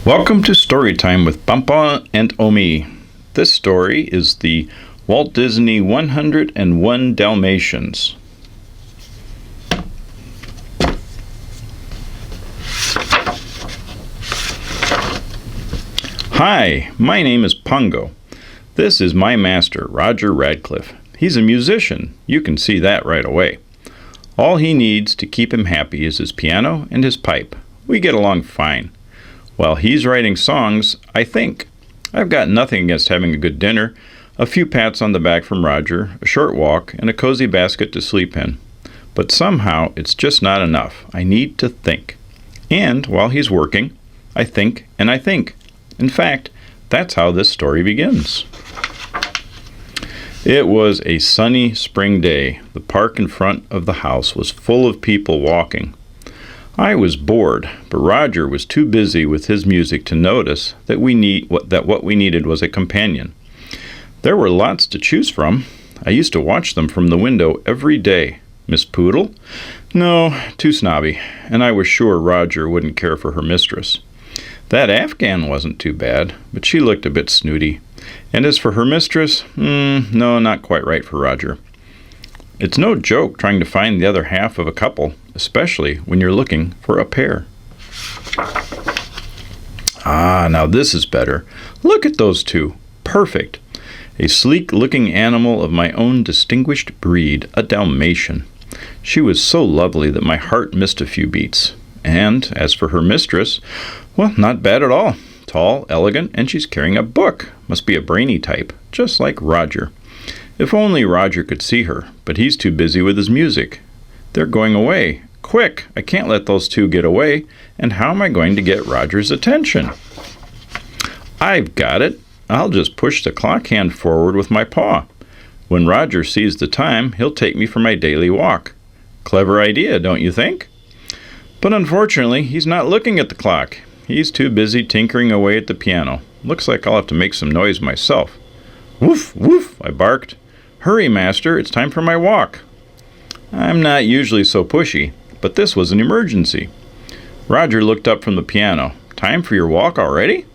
Welcome to Storytime with Pampa and Omi. This story is the Walt Disney 101 Dalmatians. Hi, my name is Pongo. This is my master, Roger Radcliffe. He's a musician. You can see that right away. All he needs to keep him happy is his piano and his pipe. We get along fine. While he's writing songs, I think. I've got nothing against having a good dinner, a few pats on the back from Roger, a short walk, and a cozy basket to sleep in. But somehow it's just not enough. I need to think. And while he's working, I think and I think. In fact, that's how this story begins. It was a sunny spring day. The park in front of the house was full of people walking. I was bored, but Roger was too busy with his music to notice that what we needed was a companion. There were lots to choose from. I used to watch them from the window every day. Miss Poodle? No, too snobby, and I was sure Roger wouldn't care for her mistress. That Afghan wasn't too bad, but she looked a bit snooty. And as for her mistress, no, not quite right for Roger. It's no joke trying to find the other half of a couple, especially when you're looking for a pair. Now this is better. Look at those two. Perfect. A sleek-looking animal of my own distinguished breed, a Dalmatian. She was so lovely that my heart missed a few beats. And as for her mistress, well, not bad at all. Tall, elegant, and she's carrying a book. Must be a brainy type, just like Roger. If only Roger could see her, but he's too busy with his music. They're going away. Quick, I can't let those two get away, and how am I going to get Roger's attention? I've got it. I'll just push the clock hand forward with my paw. When Roger sees the time, he'll take me for my daily walk. Clever idea, don't you think? But unfortunately, he's not looking at the clock. He's too busy tinkering away at the piano. Looks like I'll have to make some noise myself. Woof, woof, I barked. Hurry, master, it's time for my walk. I'm not usually so pushy, but this was an emergency. Roger looked up from the piano. Time for your walk already?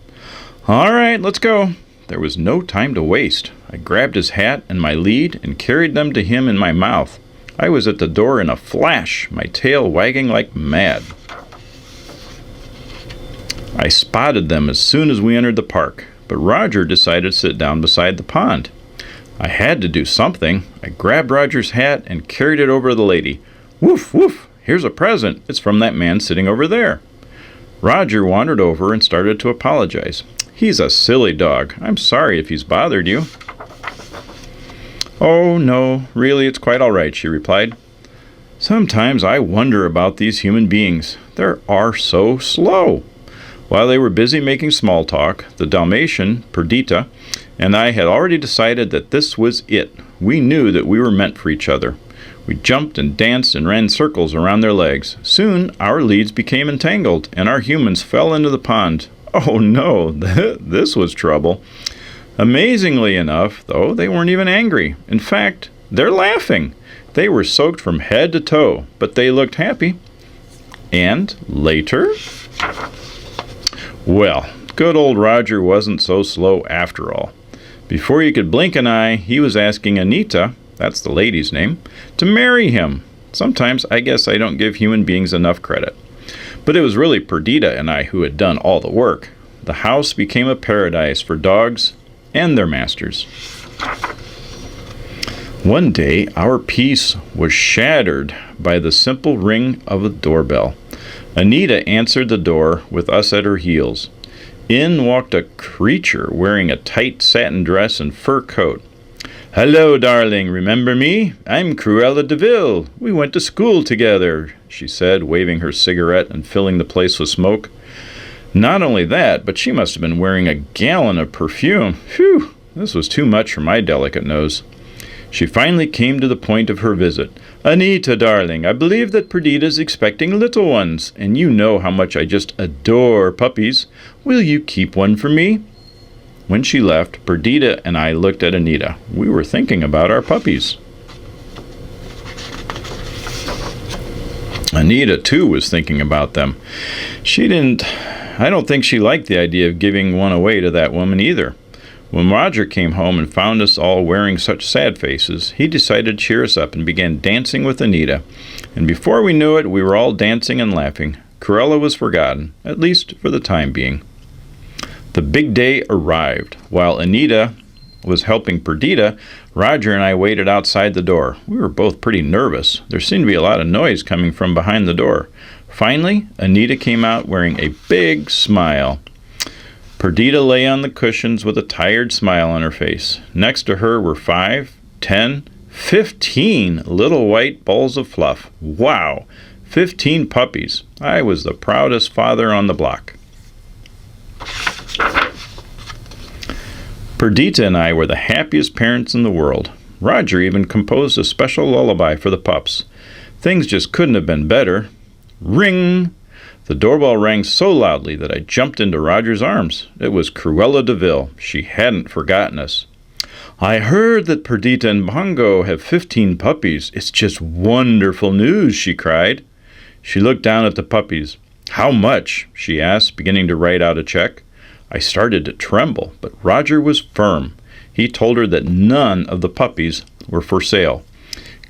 All right, let's go. There was no time to waste. I grabbed his hat and my lead and carried them to him in my mouth. I was at the door in a flash, my tail wagging like mad. I spotted them as soon as we entered the park, but Roger decided to sit down beside the pond. I had to do something. I grabbed Roger's hat and carried it over to the lady. Woof, woof, here's a present. It's from that man sitting over there. Roger wandered over and started to apologize. He's a silly dog. I'm sorry if he's bothered you. Oh, no, really, it's quite all right, she replied. Sometimes I wonder about these human beings. They are so slow. While they were busy making small talk, the Dalmatian, Perdita, and I had already decided that this was it. We knew that we were meant for each other. We jumped and danced and ran circles around their legs. Soon our leads became entangled, and our humans fell into the pond. Oh no, this was trouble. Amazingly enough, though, they weren't even angry. In fact, they're laughing. They were soaked from head to toe, but they looked happy. And later? Well, good old Roger wasn't so slow after all. Before you could blink an eye, he was asking Anita, that's the lady's name, to marry him. Sometimes I guess I don't give human beings enough credit. But it was really Perdita and I who had done all the work. The house became a paradise for dogs and their masters. One day, our peace was shattered by the simple ring of a doorbell. Anita answered the door with us at her heels. In walked a creature wearing a tight satin dress and fur coat. Hello, darling, remember me? I'm Cruella de Vil. We went to school together, she said, waving her cigarette and filling the place with smoke. Not only that, but she must have been wearing a gallon of perfume. Phew, this was too much for my delicate nose. She finally came to the point of her visit. Anita, darling, I believe that Perdita's expecting little ones, and you know how much I just adore puppies. Will you keep one for me? When she left, Perdita and I looked at Anita. We were thinking about our puppies. Anita, too, was thinking about them. She didn't I don't think she liked the idea of giving one away to that woman either. When Roger came home and found us all wearing such sad faces, he decided to cheer us up and began dancing with Anita. And before we knew it, we were all dancing and laughing. Cruella was forgotten, at least for the time being. The big day arrived. While Anita was helping Perdita, Roger and I waited outside the door. We were both pretty nervous. There seemed to be a lot of noise coming from behind the door. Finally, Anita came out wearing a big smile. Perdita lay on the cushions with a tired smile on her face. Next to her were 5, 10, 15 little white balls of fluff. Wow! 15 puppies. I was the proudest father on the block. Perdita and I were the happiest parents in the world. Roger even composed a special lullaby for the pups. Things just couldn't have been better. Ring! The doorbell rang so loudly that I jumped into Roger's arms. It was Cruella de Vil. She hadn't forgotten us. I heard that Perdita and Bongo have 15 puppies. It's just wonderful news, she cried. She looked down at the puppies. How much? She asked, beginning to write out a check. I started to tremble, but Roger was firm. He told her that none of the puppies were for sale.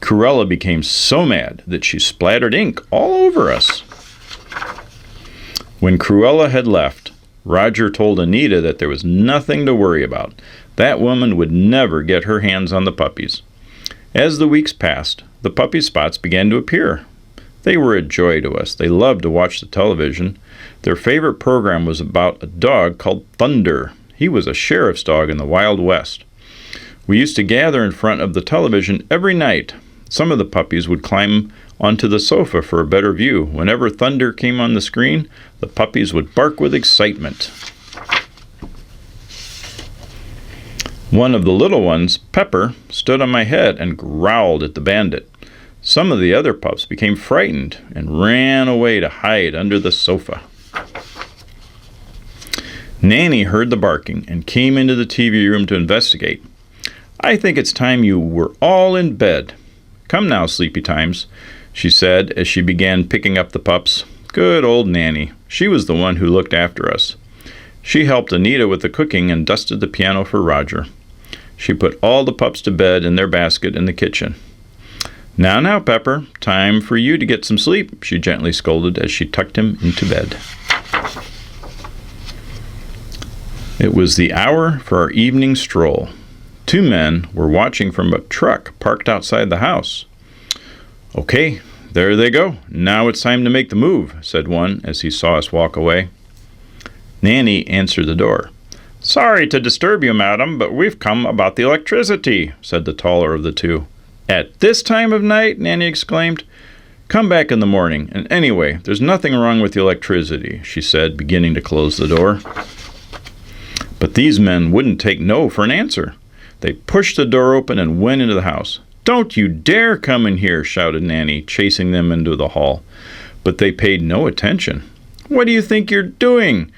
Cruella became so mad that she splattered ink all over us. When Cruella had left, Roger told Anita that there was nothing to worry about. That woman would never get her hands on the puppies. As the weeks passed, the puppy spots began to appear. They were a joy to us. They loved to watch the television. Their favorite program was about a dog called Thunder. He was a sheriff's dog in the Wild West. We used to gather in front of the television every night. Some of the puppies would climb onto the sofa for a better view. Whenever Thunder came on the screen, the puppies would bark with excitement. One of the little ones, Pepper, stood on my head and growled at the bandit. Some of the other pups became frightened and ran away to hide under the sofa. Nanny heard the barking and came into the TV room to investigate. I think it's time you were all in bed. Come now, Sleepy Times, she said as she began picking up the pups. Good old Nanny. She was the one who looked after us. She helped Anita with the cooking and dusted the piano for Roger. She put all the pups to bed in their basket in the kitchen. Now, Pepper, time for you to get some sleep, she gently scolded as she tucked him into bed. It was the hour for our evening stroll. 2 men were watching from a truck parked outside the house. Okay, there they go. Now it's time to make the move, said one as he saw us walk away. Nanny answered the door. Sorry to disturb you, madam, but we've come about the electricity, said the taller of the two. At this time of night? Nanny exclaimed. Come back in the morning, and anyway, there's nothing wrong with the electricity, she said, beginning to close the door. But these men wouldn't take no for an answer. They pushed the door open and went into the house. Don't you dare come in here, shouted Nanny, chasing them into the hall. But they paid no attention. What do you think you're doing?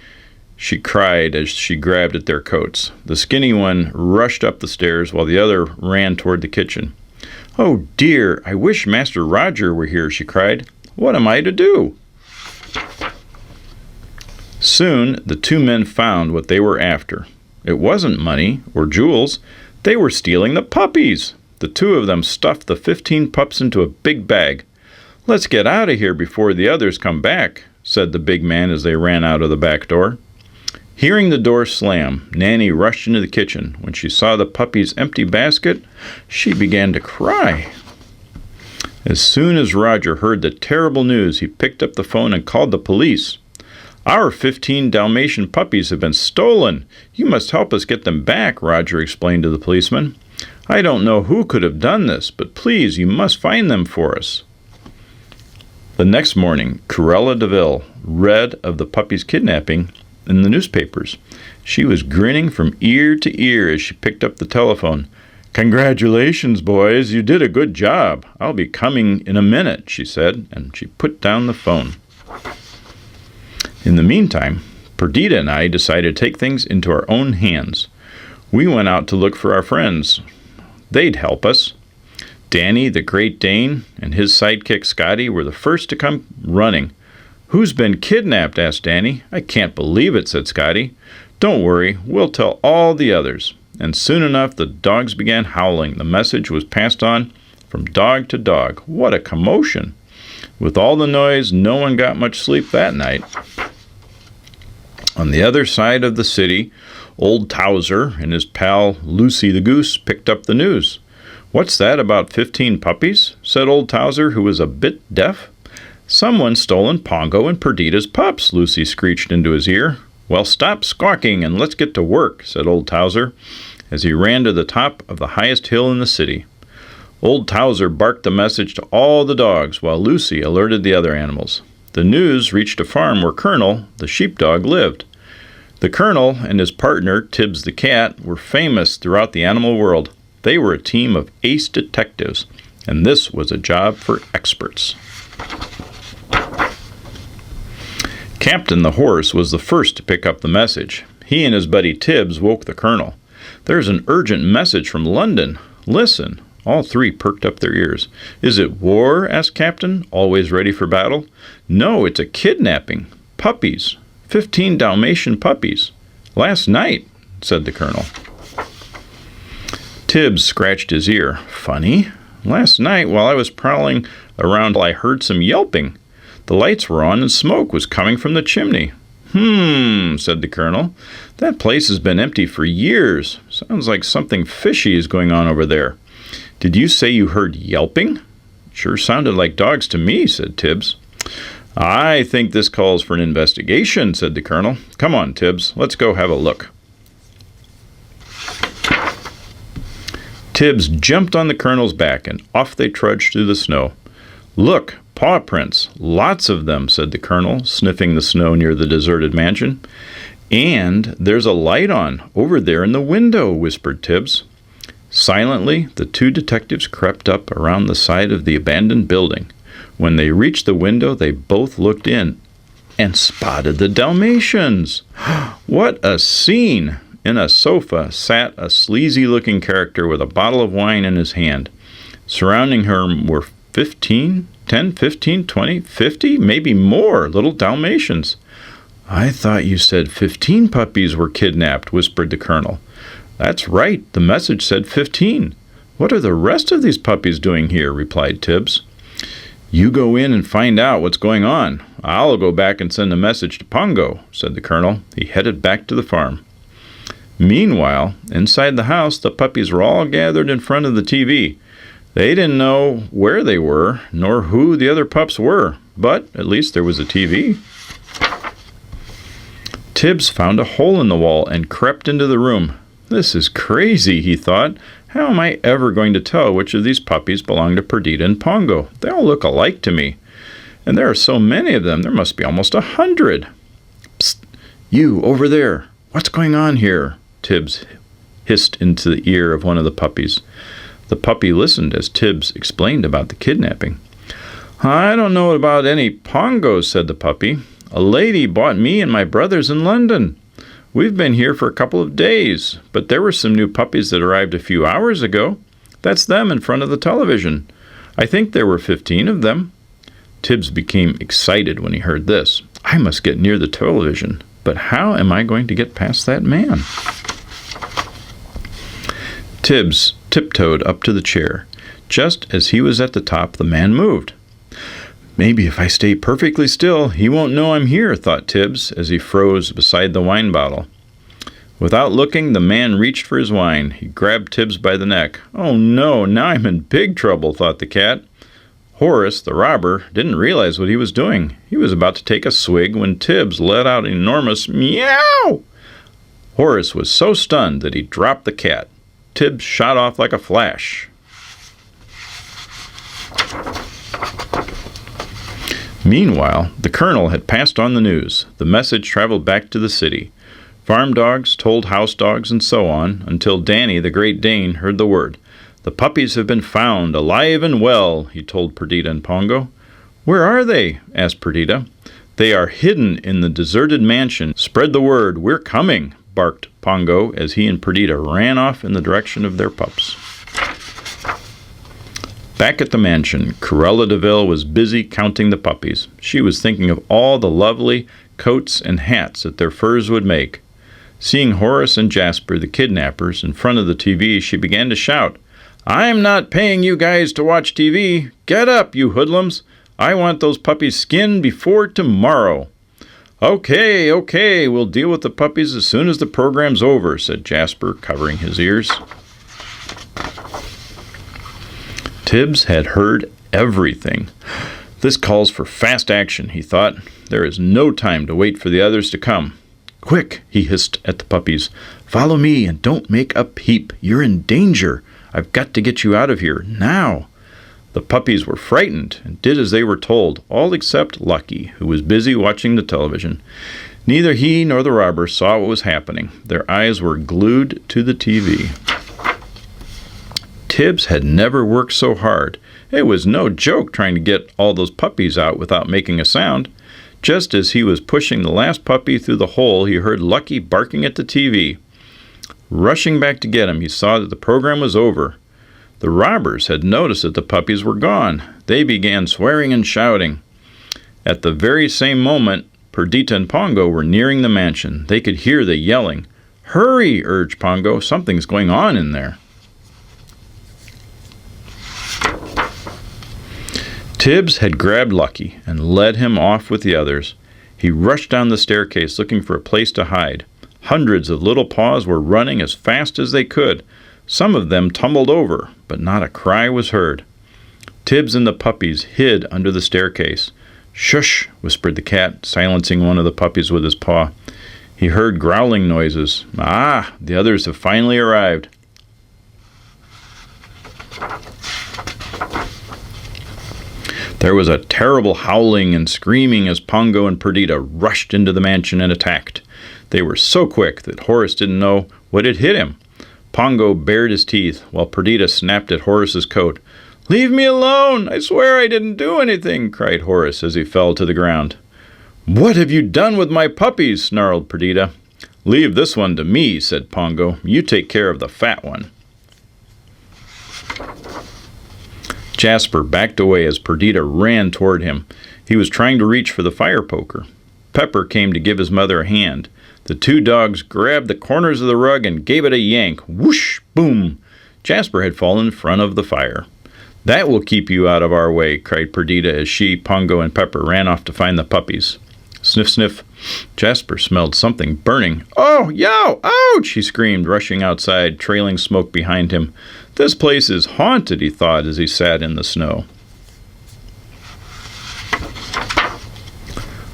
She cried as she grabbed at their coats. The skinny one rushed up the stairs while the other ran toward the kitchen. Oh dear, I wish Master Roger were here, she cried. What am I to do? Soon the 2 men found what they were after. It wasn't money or jewels. They were stealing the puppies. The 2 of them stuffed the 15 pups into a big bag. Let's get out of here before the others come back, said the big man as they ran out of the back door. Hearing the door slam, Nanny rushed into the kitchen. When she saw the puppy's empty basket, she began to cry. As soon as Roger heard the terrible news, he picked up the phone and called the police. Our 15 Dalmatian puppies have been stolen. You must help us get them back, Roger explained to the policeman. I don't know who could have done this, but please, you must find them for us. The next morning, Cruella de Vil read of the puppy's kidnapping in the newspapers. She was grinning from ear to ear as she picked up the telephone. Congratulations, boys. You did a good job. I'll be coming in a minute, she said, and she put down the phone. In the meantime, Perdita and I decided to take things into our own hands. We went out to look for our friends. They'd help us. Danny, the Great Dane, and his sidekick Scotty were the first to come running. "Who's been kidnapped?" asked Danny. "I can't believe it," said Scotty. "Don't worry, we'll tell all the others." And soon enough the dogs began howling. The message was passed on from dog to dog. What a commotion! With all the noise, no one got much sleep that night. On the other side of the city, old Towser and his pal Lucy the Goose picked up the news. "What's that about 15 puppies?" said old Towser, who was a bit deaf. "Someone's stolen Pongo and Perdita's pups," Lucy screeched into his ear. "Well, stop squawking and let's get to work," said old Towser, as he ran to the top of the highest hill in the city. Old Towser barked the message to all the dogs, while Lucy alerted the other animals. The news reached a farm where Colonel, the sheepdog, lived. The Colonel and his partner, Tibbs the cat, were famous throughout the animal world. They were a team of ace detectives, and this was a job for experts. Captain the horse was the first to pick up the message. He and his buddy Tibbs woke the Colonel. "There's an urgent message from London. Listen." All three perked up their ears. "Is it war?" asked Captain, always ready for battle. "No, it's a kidnapping. Puppies. 15 Dalmatian puppies. Last night," said the Colonel. Tibbs scratched his ear. "Funny. Last night, while I was prowling around, I heard some yelping. The lights were on and smoke was coming from the chimney." Said the Colonel. "That place has been empty for years. Sounds like something fishy is going on over there. Did you say you heard yelping?" "Sure sounded like dogs to me," said Tibbs. "I think this calls for an investigation," said the Colonel. "Come on, Tibbs, let's go have a look." Tibbs jumped on the Colonel's back, and off they trudged through the snow. "Look, paw prints, lots of them," said the Colonel, sniffing the snow near the deserted mansion. "And there's a light on, over there in the window," whispered Tibbs. Silently, the two detectives crept up around the side of the abandoned building. When they reached the window, they both looked in and spotted the Dalmatians. What a scene! In a sofa sat a sleazy-looking character with a bottle of wine in his hand. Surrounding her were 10, 15, 20, 50, maybe more little Dalmatians. "I thought you said 15 puppies were kidnapped," whispered the Colonel. "That's right. The message said 15. What are the rest of these puppies doing here?" replied Tibbs. "You go in and find out what's going on. I'll go back and send a message to Pongo," said the Colonel. He headed back to the farm. Meanwhile, inside the house, the puppies were all gathered in front of the TV. They didn't know where they were, nor who the other pups were, but at least there was a TV. Tibbs found a hole in the wall and crept into the room. "This is crazy," he thought. "How am I ever going to tell which of these puppies belong to Perdita and Pongo? They all look alike to me. And there are so many of them, there must be almost 100. "Psst! You, over there! What's going on here?" Tibbs hissed into the ear of one of the puppies. The puppy listened as Tibbs explained about the kidnapping. "I don't know about any Pongos," said the puppy. "A lady bought me and my brothers in London. We've been here for a couple of days, but there were some new puppies that arrived a few hours ago. That's them in front of the television. I think there were 15 of them." Tibbs became excited when he heard this. "I must get near the television, but how am I going to get past that man?" Tibbs tiptoed up to the chair. Just as he was at the top, the man moved. "Maybe if I stay perfectly still, he won't know I'm here," thought Tibbs as he froze beside the wine bottle. Without looking, the man reached for his wine. He grabbed Tibbs by the neck. "Oh no, now I'm in big trouble," thought the cat. Horace, the robber, didn't realize what he was doing. He was about to take a swig when Tibbs let out an enormous meow. Horace was so stunned that he dropped the cat. Tibbs shot off like a flash. Meanwhile, the Colonel had passed on the news. The message traveled back to the city. Farm dogs told house dogs and so on, until Danny, the Great Dane, heard the word. "The puppies have been found, alive and well," he told Perdita and Pongo. "Where are they?" asked Perdita. "They are hidden in the deserted mansion. Spread the word, we're coming," barked Pongo as he and Perdita ran off in the direction of their pups. Back at the mansion, Cruella de Vil was busy counting the puppies. She was thinking of all the lovely coats and hats that their furs would make. Seeing Horace and Jasper, the kidnappers, in front of the TV, she began to shout, "I'm not paying you guys to watch TV. Get up, you hoodlums. I want those puppies skinned before tomorrow." Okay, we'll deal with the puppies as soon as the program's over, said Jasper, covering his ears. Tibbs had heard everything. This calls for fast action, he thought. There is no time to wait for the others to come. Quick, he hissed at the puppies. Follow me and don't make a peep. You're in danger. I've got to get you out of here, now. The puppies were frightened and did as they were told, all except Lucky, who was busy watching the television. Neither he nor the robber saw what was happening. Their eyes were glued to the TV. Tibbs had never worked so hard. It was no joke trying to get all those puppies out without making a sound. Just as he was pushing the last puppy through the hole, he heard Lucky barking at the TV. Rushing back to get him, he saw that the program was over. The robbers had noticed that the puppies were gone. They began swearing and shouting. At the very same moment, Perdita and Pongo were nearing the mansion. They could hear the yelling. "Hurry," urged Pongo. "Something's going on in there." Tibbs had grabbed Lucky and led him off with the others. He rushed down the staircase looking for a place to hide. Hundreds of little paws were running as fast as they could. Some of them tumbled over, but not a cry was heard. Tibbs and the puppies hid under the staircase. "Shush," whispered the cat, silencing one of the puppies with his paw. He heard growling noises. "Ah, the others have finally arrived." There was a terrible howling and screaming as Pongo and Perdita rushed into the mansion and attacked. They were so quick that Horace didn't know what had hit him. Pongo bared his teeth, while Perdita snapped at Horace's coat. "Leave me alone! I swear I didn't do anything!" cried Horace as he fell to the ground. "What have you done with my puppies?" snarled Perdita. "Leave this one to me," said Pongo. "You take care of the fat one." Jasper backed away as Perdita ran toward him. He was trying to reach for the fire poker. Pepper came to give his mother a hand. The two dogs grabbed the corners of the rug and gave it a yank. Whoosh! Boom! Jasper had fallen in front of the fire. "That will keep you out of our way," cried Perdita as she, Pongo, and Pepper ran off to find the puppies. Sniff, sniff. Jasper smelled something burning. "Oh, yow! Ouch!" he screamed, rushing outside, trailing smoke behind him. "This place is haunted," he thought as he sat in the snow.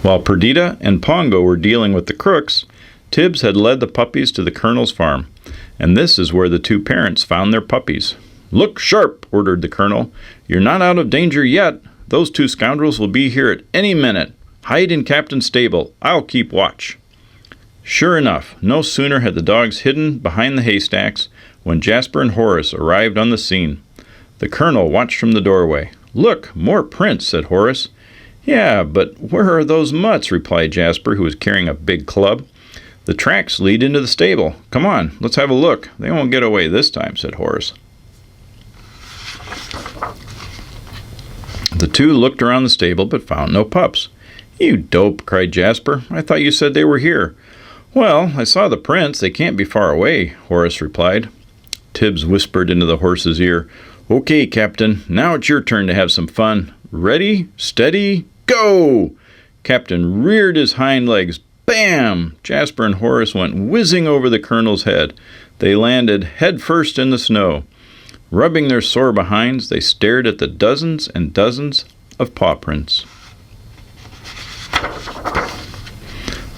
While Perdita and Pongo were dealing with the crooks, Tibbs had led the puppies to the colonel's farm, and this is where the two parents found their puppies. "Look sharp," ordered the colonel. "You're not out of danger yet. Those two scoundrels will be here at any minute. Hide in Captain's stable. I'll keep watch." Sure enough, no sooner had the dogs hidden behind the haystacks when Jasper and Horace arrived on the scene. The colonel watched from the doorway. "Look, more prints," said Horace. "Yeah, but where are those mutts?" replied Jasper, who was carrying a big club. "The tracks lead into the stable. Come on, let's have a look. They won't get away this time," said Horace. The two looked around the stable but found no pups. "You dope," cried Jasper. "I thought you said they were here." "Well, I saw the prints. They can't be far away," Horace replied. Tibbs whispered into the horse's ear. "Okay, Captain, now it's your turn to have some fun. Ready, steady, go!" Captain reared his hind legs. Bam! Jasper and Horace went whizzing over the colonel's head. They landed head first in the snow. Rubbing their sore behinds, they stared at the dozens and dozens of paw prints.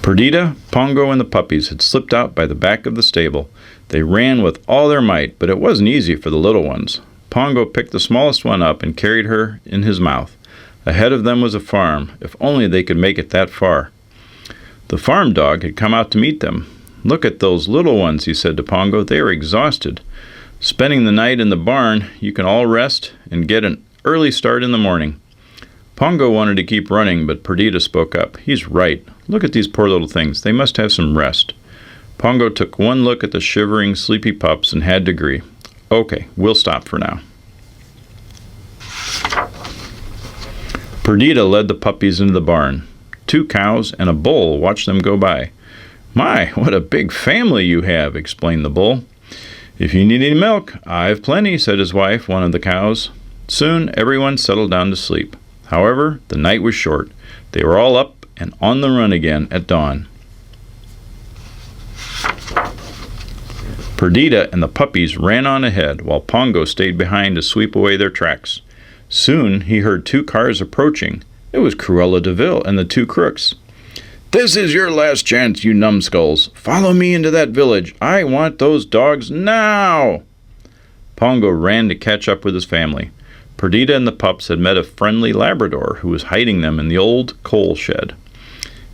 Perdita, Pongo, and the puppies had slipped out by the back of the stable. They ran with all their might, but it wasn't easy for the little ones. Pongo picked the smallest one up and carried her in his mouth. Ahead of them was a farm. If only they could make it that far. The farm dog had come out to meet them. "Look at those little ones," he said to Pongo. "They are exhausted. Spending the night in the barn, you can all rest and get an early start in the morning." Pongo wanted to keep running, but Perdita spoke up. "He's right. Look at these poor little things. They must have some rest." Pongo took one look at the shivering, sleepy pups and had to agree. "Okay, we'll stop for now." Perdita led the puppies into the barn. 2 cows and a bull watched them go by. "My, what a big family you have," explained the bull. "If you need any milk, I've plenty," said his wife, one of the cows. Soon everyone settled down to sleep. However, the night was short. They were all up and on the run again at dawn. Perdita and the puppies ran on ahead, while Pongo stayed behind to sweep away their tracks. Soon he heard 2 cars approaching. It was Cruella de Vil and the 2 crooks. "This is your last chance, you numbskulls. Follow me into that village. I want those dogs now." Pongo ran to catch up with his family. Perdita and the pups had met a friendly Labrador who was hiding them in the old coal shed.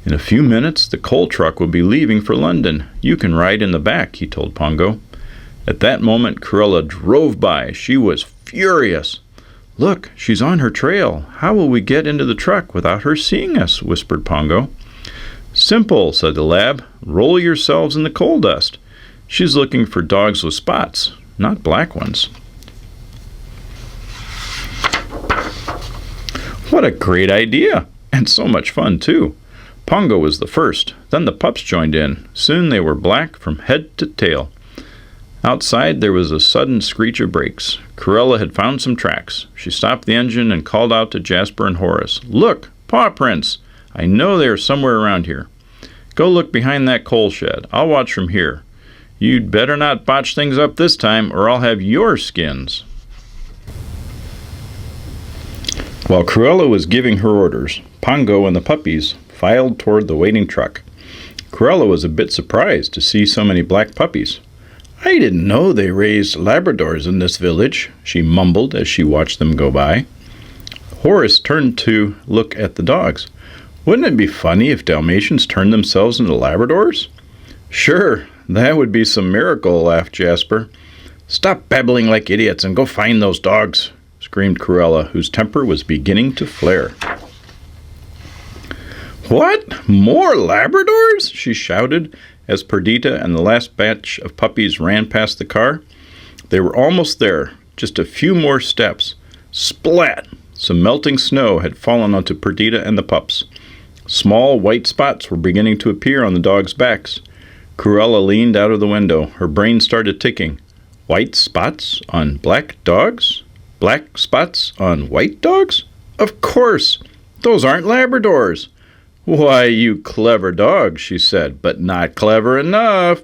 "In a few minutes, the coal truck will be leaving for London. You can ride in the back," he told Pongo. At that moment, Cruella drove by. She was furious. "Look, she's on her trail. How will we get into the truck without her seeing us?" whispered Pongo. "Simple," said the lab. "Roll yourselves in the coal dust. She's looking for dogs with spots, not black ones." What a great idea! And so much fun, too. Pongo was the first. Then the pups joined in. Soon they were black from head to tail. Outside there was a sudden screech of brakes. Cruella had found some tracks. She stopped the engine and called out to Jasper and Horace. "Look! Paw prints! I know they are somewhere around here. Go look behind that coal shed. I'll watch from here. You'd better not botch things up this time, or I'll have your skins." While Cruella was giving her orders, Pongo and the puppies filed toward the waiting truck. Cruella was a bit surprised to see so many black puppies. "I didn't know they raised Labradors in this village," she mumbled as she watched them go by. Horace turned to look at the dogs. "Wouldn't it be funny if Dalmatians turned themselves into Labradors?" "Sure, that would be some miracle," laughed Jasper. "Stop babbling like idiots and go find those dogs," screamed Cruella, whose temper was beginning to flare. "What? More Labradors?" she shouted as Perdita and the last batch of puppies ran past the car. They were almost there, just a few more steps. Splat! Some melting snow had fallen onto Perdita and the pups. Small white spots were beginning to appear on the dogs' backs. Cruella leaned out of the window. Her brain started ticking. White spots on black dogs? Black spots on white dogs? Of course! Those aren't Labradors! "Why, you clever dog," she said, "but not clever enough.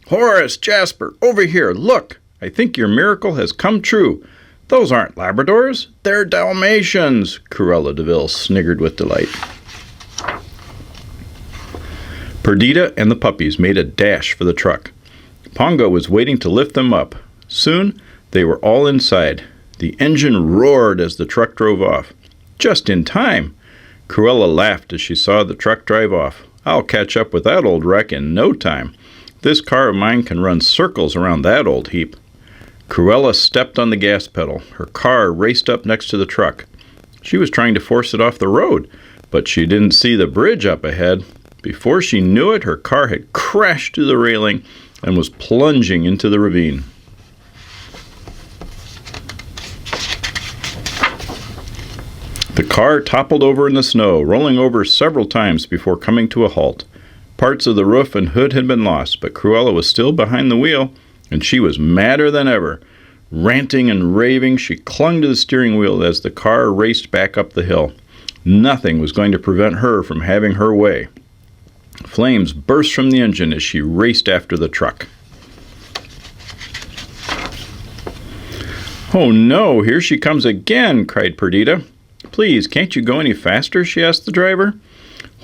Horace, Jasper, over here, look! I think your miracle has come true. Those aren't Labradors, they're Dalmatians," Cruella de Vil sniggered with delight. Perdita and the puppies made a dash for the truck. Pongo was waiting to lift them up. Soon they were all inside. The engine roared as the truck drove off. Just in time! Cruella laughed as she saw the truck drive off. "I'll catch up with that old wreck in no time. This car of mine can run circles around that old heap." Cruella stepped on the gas pedal. Her car raced up next to the truck. She was trying to force it off the road, but she didn't see the bridge up ahead. Before she knew it, her car had crashed to the railing and was plunging into the ravine. The car toppled over in the snow, rolling over several times before coming to a halt. Parts of the roof and hood had been lost, but Cruella was still behind the wheel, and she was madder than ever. Ranting and raving, she clung to the steering wheel as the car raced back up the hill. Nothing was going to prevent her from having her way. Flames burst from the engine as she raced after the truck. "Oh no, here she comes again!" cried Perdita. "Please, can't you go any faster?" she asked the driver.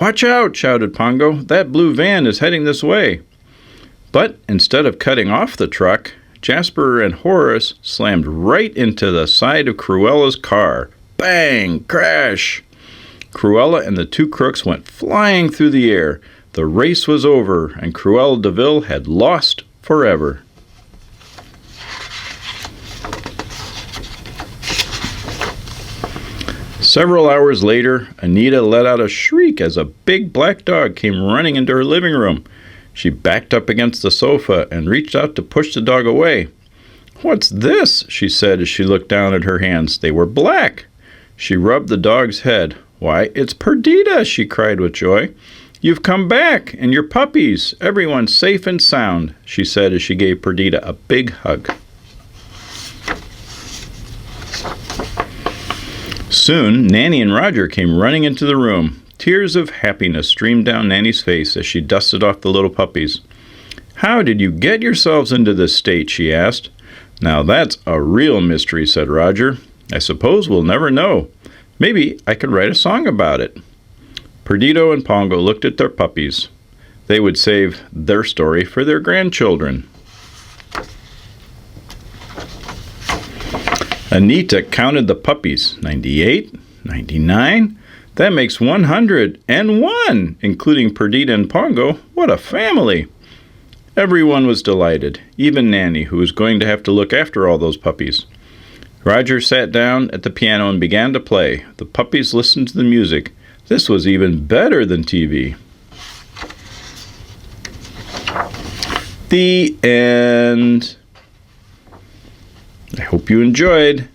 "Watch out!" shouted Pongo. "That blue van is heading this way." But instead of cutting off the truck, Jasper and Horace slammed right into the side of Cruella's car. Bang! Crash! Cruella and the 2 crooks went flying through the air. The race was over, and Cruella de Vil had lost forever. Several hours later, Anita let out a shriek as a big black dog came running into her living room. She backed up against the sofa and reached out to push the dog away. "What's this?" she said as she looked down at her hands. They were black. She rubbed the dog's head. "Why, it's Perdita!" she cried with joy. "You've come back, and your puppies. Everyone's safe and sound," she said as she gave Perdita a big hug. Soon, Nanny and Roger came running into the room. Tears of happiness streamed down Nanny's face as she dusted off the little puppies. "How did you get yourselves into this state?" she asked. "Now that's a real mystery," said Roger. "I suppose we'll never know. Maybe I could write a song about it." Perdito and Pongo looked at their puppies. They would save their story for their grandchildren. Anita counted the puppies. 98, 99. That makes 101, including Perdita and Pongo. What a family! Everyone was delighted, even Nanny, who was going to have to look after all those puppies. Roger sat down at the piano and began to play. The puppies listened to the music. This was even better than TV. The end. I hope you enjoyed.